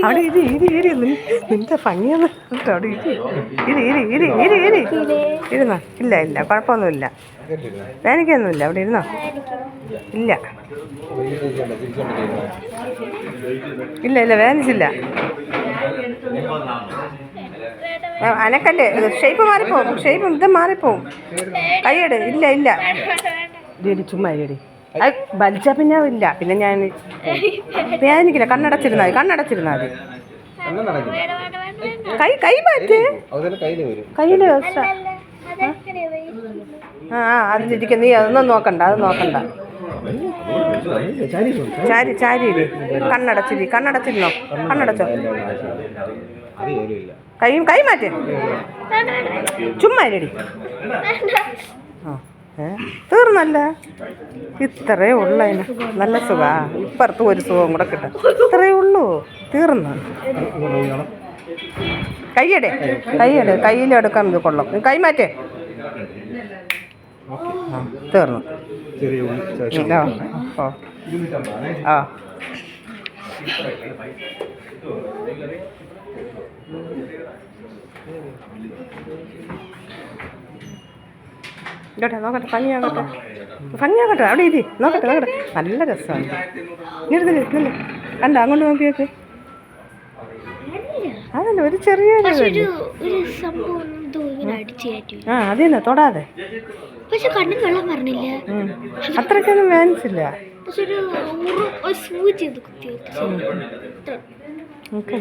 അവിടെ നിന്റെ ഭംഗിയൊന്ന് അവിടെ ഇരുന്നോ. ഇല്ല ഇല്ല കുഴപ്പമൊന്നുമില്ല, വേനിക്കൊന്നുമില്ല. അവിടെ ഇരുന്നോ. ഇല്ല ഇല്ല ഇല്ല വേനിച്ചില്ല. അനക്കല്ലേ, ഷേപ്പ് മാറിപ്പോവും, ഷേപ്പ് ഇത് മാറിപ്പോവും. കൈയ്യട്. ഇല്ല ഇല്ല ഇടി ചുമ്മാ ഇടി. അത് വലിച്ചാൽ പിന്നെ ഇല്ല. പിന്നെ ഞാൻ വേദനിക്കില്ല. കണ്ണടച്ചിരുന്നാൽ മതി. കൈ മാറ്റ്. കയ്യിൽ അതിലിരിക്കും. നീ അതൊന്നും നോക്കണ്ട, അത് നോക്കണ്ട. ചാരി കണ്ണടച്ചിരുന്നോ. കണ്ണടച്ചോ. കൈ മാറ്റ്. ചുമ്മാ ഇടി. തീർന്നല്ല. ഇത്രയേ ഉള്ളു. അതിന് നല്ല സുഖാ. ഇപ്പുറത്ത് ഒരു സുഖം കൂടെ കിട്ടും. ഇത്രയേ ഉള്ളൂ. തീർന്നു. കൈയ്യടെ കയ്യിലെടുക്കാൻ ഇത് കൊള്ളും. കൈ മാറ്റേ. തീർന്നു. ആ കേട്ടെ, നോക്കട്ടെ. ഭംഗിയാകട്ടെ. അവിടെ ഇരി. നോക്കട്ടെ. നല്ല രസമാണ്. നിർന്നില്ല കണ്ട. അങ്ങോട്ട് നോക്കിയൊക്കെ. അതല്ല ഒരു ചെറിയ അത് തന്നെ. തൊടാതെ. അത്രയ്ക്കൊന്നും വേനിച്ചില്ല. ഓക്കെ.